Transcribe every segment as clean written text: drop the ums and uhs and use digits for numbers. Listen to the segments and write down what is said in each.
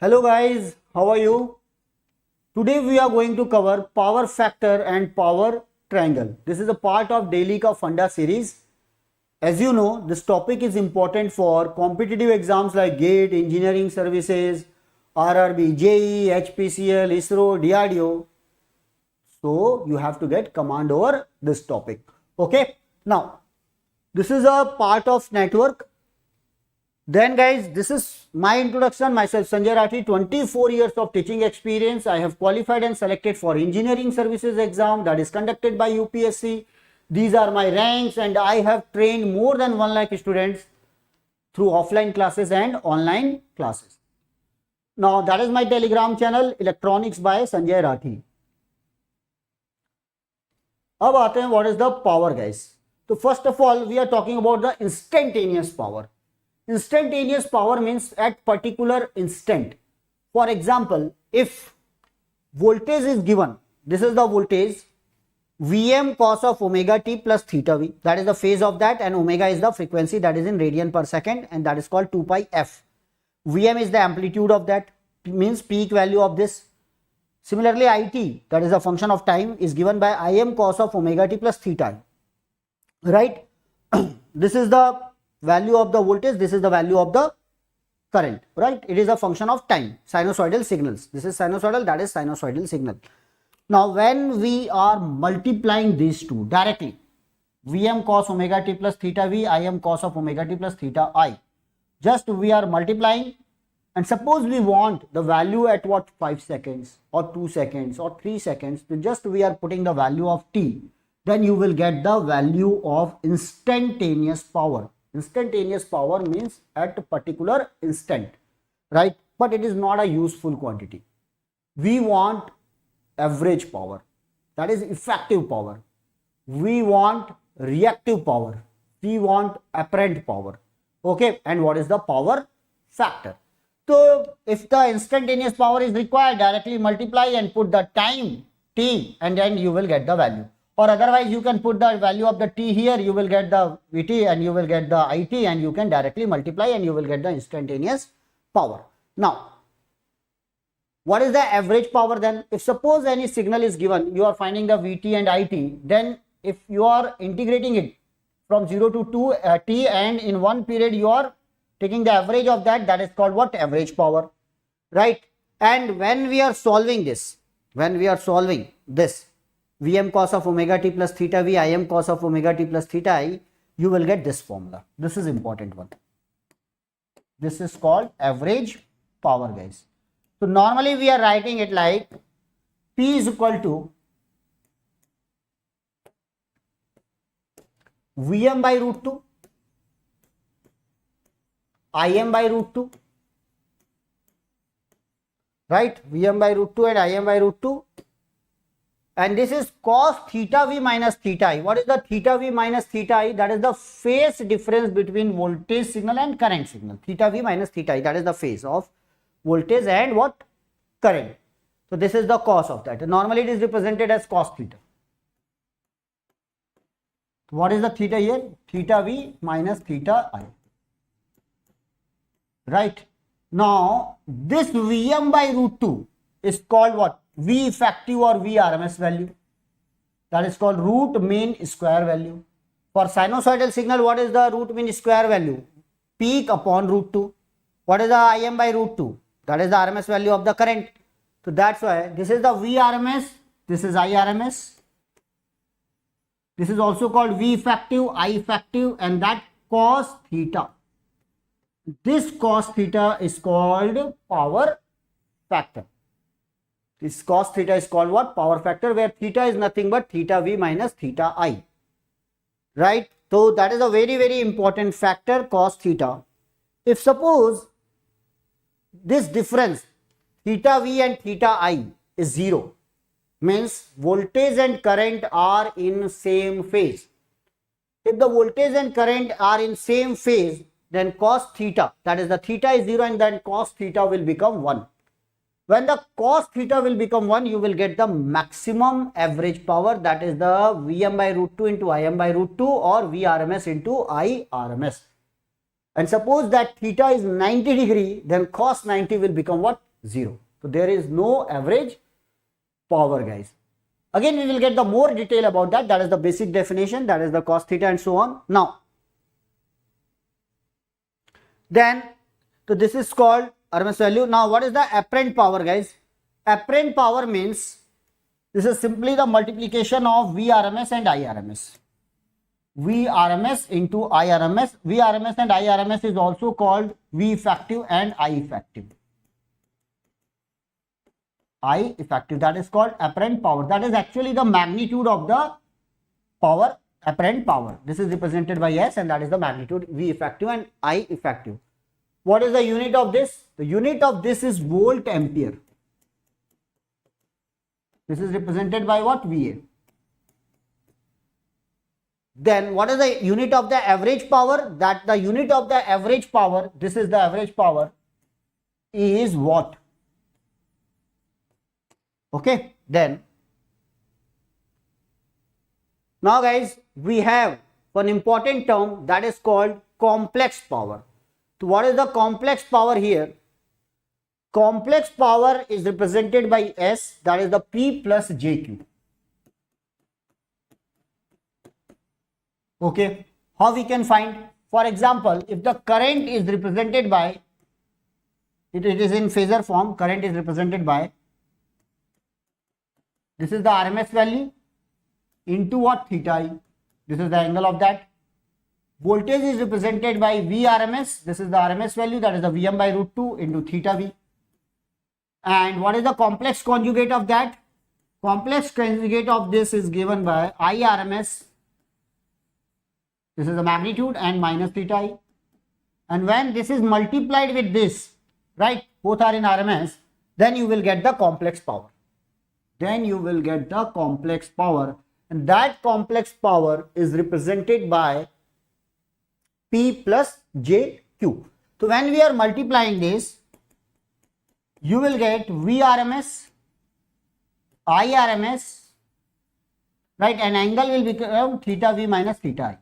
Hello guys, how are you? Today we are going to cover power factor and power triangle. This is a part of daily Ka Funda series. As you know, this topic is important for competitive exams like GATE, engineering services, RRB, JEE, HPCL, ISRO, DRDO. So you have to get command over this topic. Okay. Now, this is a part of network. Then guys, this is my introduction. Myself Sanjay Rathi, 24 years of teaching experience. I have qualified and selected for engineering services exam that is conducted by UPSC. These are my ranks and I have trained more than 1 lakh students through offline classes and online classes. Now that is my Telegram channel, Electronics by Sanjay Rathi. अब आते हैं what is the power guys. So first of all we are talking about the instantaneous power. Instantaneous power means at particular instant. For example, if voltage is given, this is the voltage Vm cos of omega t plus theta v, that is the phase of that, and omega is the frequency, that is in radian per second, and that is called 2 pi f. Vm is the amplitude of that, means peak value of this. Similarly, it, that is a function of time, is given by Im cos of omega t plus theta, right? This is the value of the voltage, this is the value of the current, right? It is a function of time, sinusoidal signals. This is sinusoidal, that is sinusoidal signal. Now when we are multiplying these two directly, Vm cos omega t plus theta v, Im cos of omega t plus theta I, just we are multiplying, and suppose we want the value at what, 5 seconds or 2 seconds or 3 seconds, so just we are putting the value of t, then you will get the value of instantaneous power. Instantaneous power means at a particular instant, right? But it is not a useful quantity. We want average power, that is effective power. We want reactive power. We want apparent power. Okay, and what is the power factor? So if the instantaneous power is required, directly multiply and put the time t, and then you will get the value. Or otherwise you can put the value of the t here, you will get the Vt and you will get the It, and you can directly multiply and you will get the instantaneous power. Now, what is the average power then? If suppose any signal is given, you are finding the Vt and It, then if you are integrating it from 0 to 2 t, and in one period you are taking the average of that, that is called what? Average power, right? And when we are solving this, Vm cos of omega t plus theta v, Im cos of omega t plus theta I, you will get this formula. This is important one. This is called average power guys. So normally we are writing it like P is equal to Vm by root 2, Im by root 2, right? Vm by root 2 and Im by root 2. And this is cos theta v minus theta I. What is the theta v minus theta I? That is the phase difference between voltage signal and current signal. Theta v minus theta I, that is the phase of voltage and what? Current. So this is the cos of that. Normally it is represented as cos theta. What is the theta here? Theta v minus theta I. Right. Now this Vm by root 2 is called what? V effective or V RMS value, that is called root mean square value. For sinusoidal signal, what is the root mean square value? Peak upon root 2. What is the Im by root 2? That is the RMS value of the current. So that's why this is the V RMS, this is I RMS. This is also called V effective, I effective, and that cos theta. This cos theta is called power factor. This cos theta is called what? Power factor, where theta is nothing but theta v minus theta I, right? So that is a very, very important factor, cos theta. If suppose this difference theta v and theta I is 0, means voltage and current are in same phase. If the voltage and current are in same phase, then cos theta, that is the theta is 0, and then cos theta will become 1. When the cos theta will become 1, you will get the maximum average power, that is the Vm by root 2 into Im by root 2 or Vrms into I RMS. And suppose that theta is 90 degree, then cos 90 will become what? 0. So there is no average power, guys. Again, we will get the more detail about that. That is the basic definition. That is the cos theta and so on. Now, then, so this is called RMS value. Now, what is the apparent power, guys? Apparent power means this is simply the multiplication of VRMS and IRMS. VRMS into IRMS. VRMS and IRMS is also called V effective and I effective. I effective, that is called apparent power. That is actually the magnitude of the power, apparent power. This is represented by S, and that is the magnitude V effective and I effective. What is the unit of this? The unit of this is volt ampere. This is represented by what? VA. Then what is the unit of the average power? That the unit of the average power, this is the average power, is watt. Okay, then now guys, we have one important term that is called complex power. So what is the complex power here? Complex power is represented by S, that is the P plus JQ. Okay, how we can find? For example, if the current is represented by, it is in phasor form, current is represented by, this is the RMS value into what? Theta I. This is the angle of that. Voltage is represented by VRMS. This is the RMS value, that is the Vm by root 2 into theta V. And what is the complex conjugate of that? Complex conjugate of this is given by IRMS. This is the magnitude and minus theta I. And when this is multiplied with this, right, both are in RMS, then you will get the complex power. Then you will get the complex power, and that complex power is represented by P plus JQ. So when we are multiplying this, you will get VRMS, IRMS, right, and angle will become theta V minus theta I.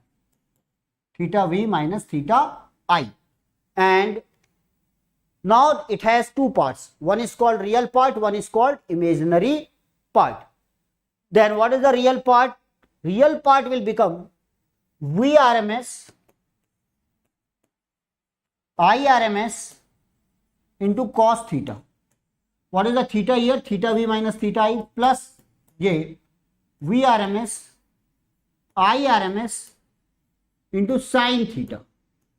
Theta V minus theta I. And now it has two parts. One is called real part, one is called imaginary part. Then what is the real part? Real part will become VRMS, IRMS into cos theta. What is the theta here? Theta V minus theta I plus J VRMS, IRMS into sin theta.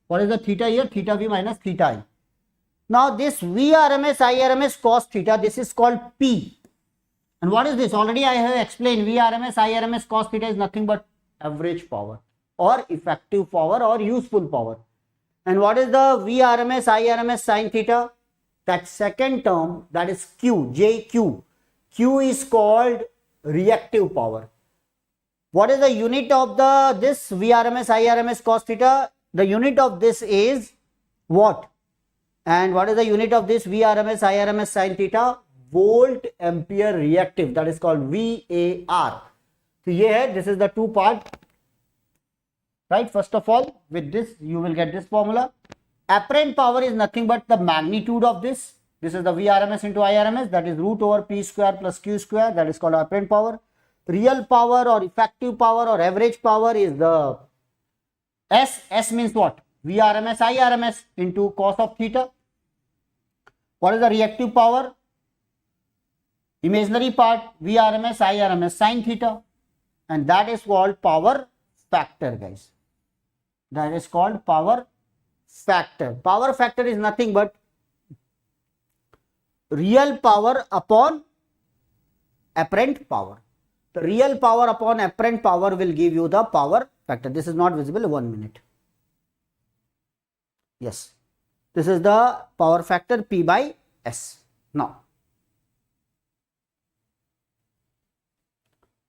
What is the theta here? Theta V minus theta I. Now this VRMS, IRMS cos theta, this is called P. And what is this? Already I have explained. VRMS, IRMS cos theta is nothing but average power or effective power or useful power. And what is the VRMS, IRMS sin theta? That second term, that is Q, JQ. Q is called reactive power. What is the unit of this VRMS, IRMS cos theta? The unit of this is watt. And what is the unit of this VRMS, IRMS sin theta? Volt ampere reactive, that is called VAR. So here, this is the two part, right? First of all, with this you will get this formula. Apparent power is nothing but the magnitude of this. This is the VRMS into IRMS, that is root over P square plus Q square, that is called apparent power. Real power or effective power or average power is the S. S means what? VRMS, IRMS into cos of theta. What is the reactive power? Imaginary part, VRMS, IRMS sin theta, and that is called power factor, guys. That is called power factor. Power factor is nothing but real power upon apparent power. The real power upon apparent power will give you the power factor. This is not visible. 1 minute. Yes, this is the power factor P by S. Now,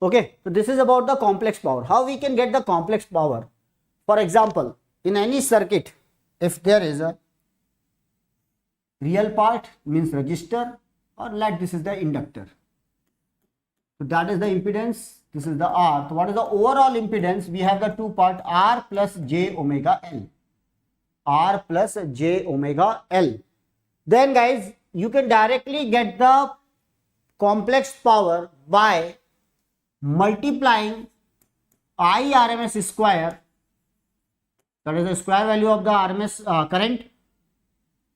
okay, so this is about the complex power. How we can get the complex power? For example, in any circuit, if there is a real part, means resistor, or like this is the inductor. So that is the impedance, this is the R. So what is the overall impedance? We have the two part R plus J omega L. R plus J omega L. Then guys, you can directly get the complex power by multiplying I RMS square, that is the square value of the RMS current,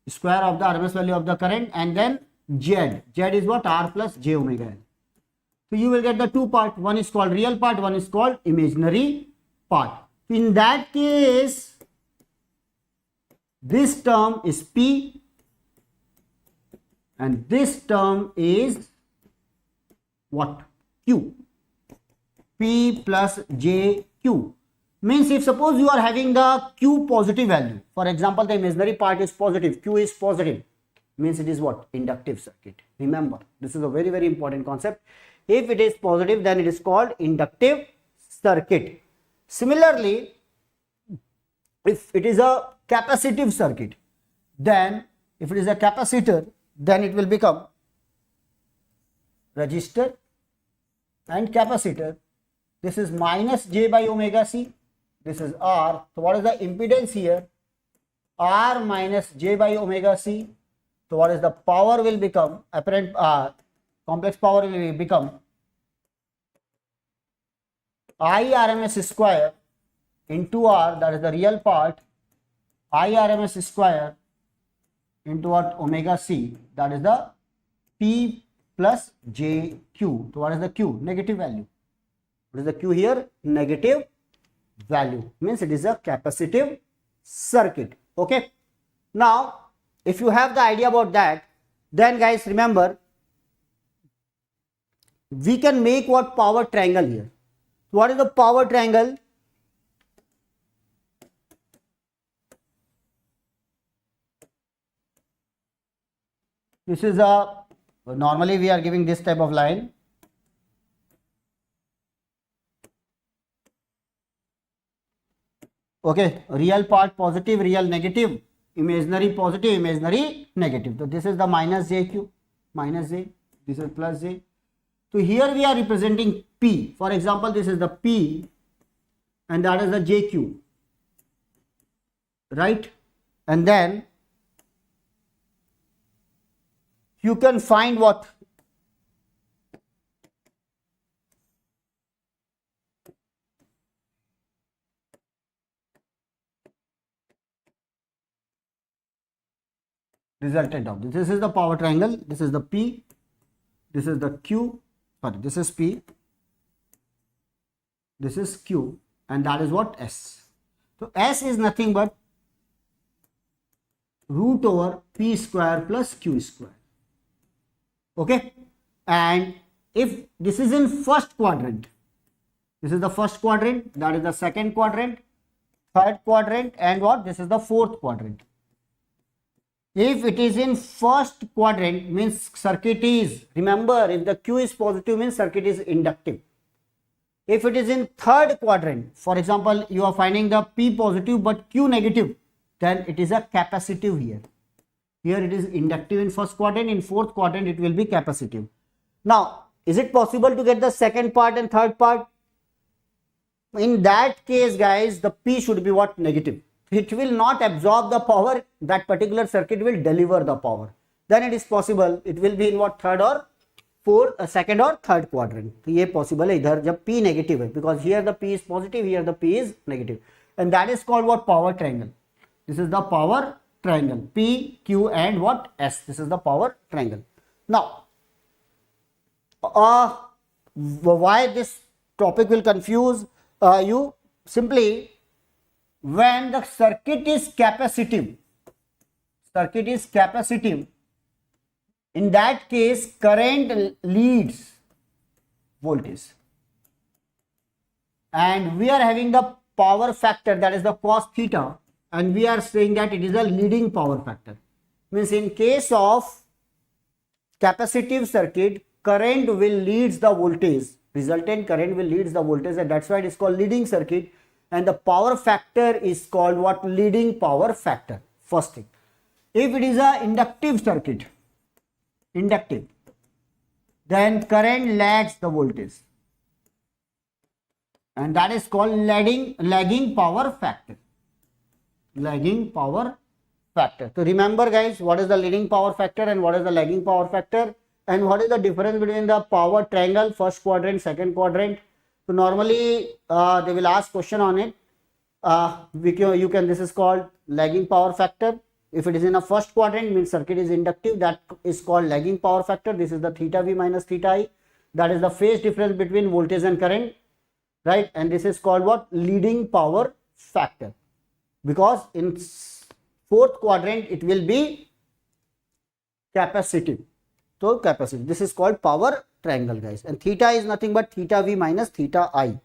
square of the RMS value of the current, and then Z. Z is what? R plus J omega L. So you will get the two part. One is called real part, one is called imaginary part. In that case, this term is P and this term is what? Q. P plus J Q. Means if suppose you are having the Q positive value, for example, the imaginary part is positive, Q is positive, means it is what? Inductive circuit. Remember, this is a very, very important concept. If it is positive, then it is called inductive circuit. Similarly, if it is a capacitive circuit, then if it is a capacitor, then it will become resistor and capacitor. This is minus J by omega C. This is R. So what is the impedance here? R minus J by omega C. So what is the power will become? Apparent complex power will become I RMS square into R, that is the real part, I RMS square into what? Omega C, that is the P plus J Q. So what is the Q? Negative value. What is the Q here? Negative value. Means it is a capacitive circuit. Okay. Now, if you have the idea about that, then guys remember, we can make what? Power triangle here. What is the power triangle? This is a, normally we are giving this type of line. Okay, real part positive, real negative, imaginary positive, imaginary negative. So this is the minus JQ, minus J, this is plus J. So here we are representing P. For example, this is the P and that is the JQ, right? And then you can find what? Resultant of this. This is the power triangle. This is the P. This is the Q. Sorry, this is P. This is Q. And that is what? S. So S is nothing but root over P square plus Q square. Okay. And if this is in first quadrant, this is the first quadrant, that is the second quadrant, third quadrant, and what? This is the fourth quadrant. If it is in first quadrant, means circuit is, remember, if the Q is positive, means circuit is inductive. If it is in third quadrant, for example, you are finding the P positive but Q negative, then it is a capacitive here. Here it is inductive in first quadrant, in fourth quadrant it will be capacitive. Now, is it possible to get the second part and third part? In that case, guys, the P should be what? Negative. It will not absorb the power, that particular circuit will deliver the power. Then it is possible, it will be in what? Third or fourth, second or third quadrant. तो ये possible है इधर जब P negative है, because here the P is positive, here the P is negative, and that is called what? Power triangle. This is the power triangle, P, Q and what? S. This is the power triangle. Now, why this topic will confuse you? Simply, when the circuit is capacitive, in that case current leads voltage, and we are having the power factor, that is the cos theta, and we are saying that it is a leading power factor. Means in case of capacitive circuit, current will leads the voltage, resultant current will leads the voltage, and that's why it is called leading circuit. And the power factor is called what? Leading power factor. First thing. If it is a inductive circuit, inductive, then current lags the voltage, and that is called lagging power factor. Lagging power factor. So remember guys, what is the leading power factor and what is the lagging power factor, and what is the difference between the power triangle, first quadrant, second quadrant. So normally they will ask question on it. This is called lagging power factor. If it is in a first quadrant, means circuit is inductive, that is called lagging power factor. This is the theta V minus theta I. That is the phase difference between voltage and current, right? And this is called what? Leading power factor. Because in fourth quadrant, it will be capacitive. So capacitive. This is called power triangle, guys. And theta is nothing but theta V minus theta I.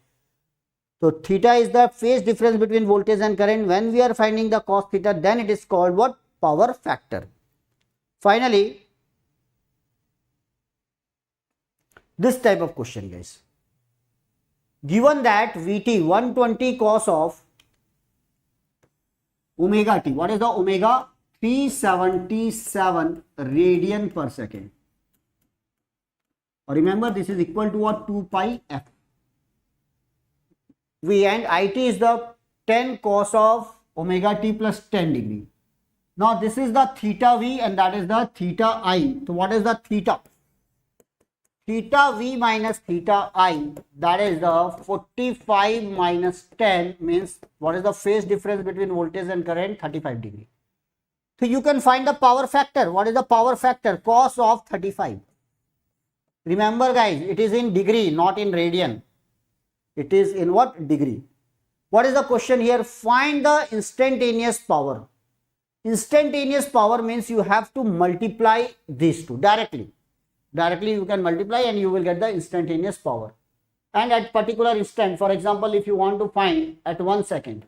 So theta is the phase difference between voltage and current. When we are finding the cos theta, then it is called what? Power factor. Finally, this type of question, guys. Given that Vt 120 cos of omega t, what is the omega? 377 radian per second. Remember, this is equal to what? 2 pi f. V, and it is the 10 cos of omega t plus 10 degree. Now this is the theta V and that is the theta I. So what is the theta? Theta V minus theta I, that is the 45 minus 10, means what is the phase difference between voltage and current? 35 degree. So you can find the power factor. What is the power factor? Cos of 35. Remember guys, it is in degree, not in radian. It is in what? Degree. What is the question here? Find the instantaneous power. Instantaneous power means you have to multiply these two directly. Directly you can multiply and you will get the instantaneous power. And at particular instant, for example, if you want to find at 1 second,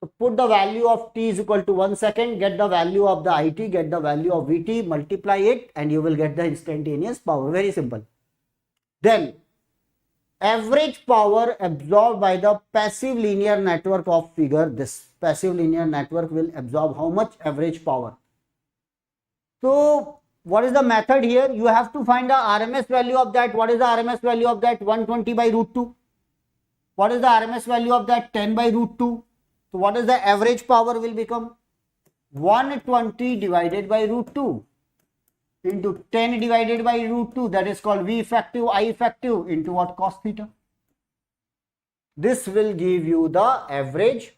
so put the value of t is equal to 1 second, get the value of the it, get the value of Vt, multiply it, and you will get the instantaneous power. Very simple. Then average power absorbed by the passive linear network of figure. This passive linear network will absorb how much? Average power. So what is the method here? You have to find the RMS value of that. What is the RMS value of that? 120 by root 2. What is the RMS value of that? 10 by root 2. So what is the average power will become? 120 divided by root 2 into 10 divided by root 2, that is called V effective, I effective, into what? Cos theta. This will give you the average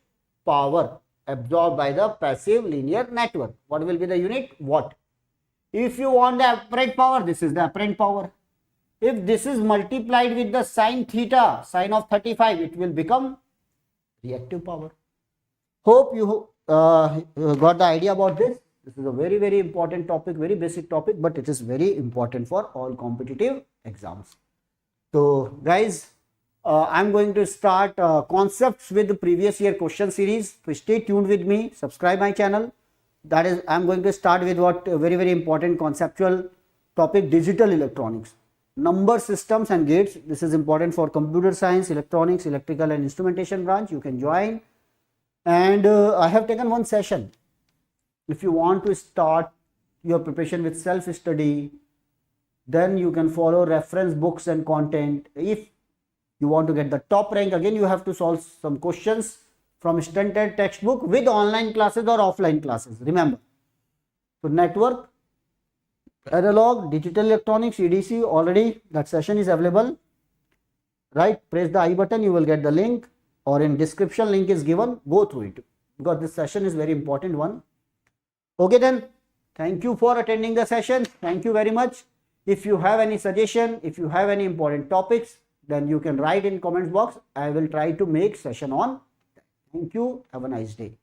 power absorbed by the passive linear network. What will be the unit? Watt. If you want the apparent power, this is the apparent power. If this is multiplied with the sine theta, sine of 35, it will become reactive power. Hope you got the idea about this. This is a very, very important topic, very basic topic, but it is very important for all competitive exams. So guys, I'm going to start concepts with the previous year question series. So stay tuned with me, subscribe my channel. That is, I'm going to start with what very, very important conceptual topic, digital electronics, number systems and gates. This is important for computer science, electronics, electrical and instrumentation branch. You can join. And I have taken one session. If you want to start your preparation with self-study, then you can follow reference books and content. If you want to get the top rank, again you have to solve some questions from standard textbook with online classes or offline classes. Remember, so network, analog, digital electronics, EDC, already that session is available. Right? Press the I button, you will get the link, or in description link is given. Go through it because this session is very important one. Okay then, thank you for attending the session. Thank you very much. If you have any suggestion, if you have any important topics, then you can write in comments box. I will try to make session on. Thank you. Have a nice day.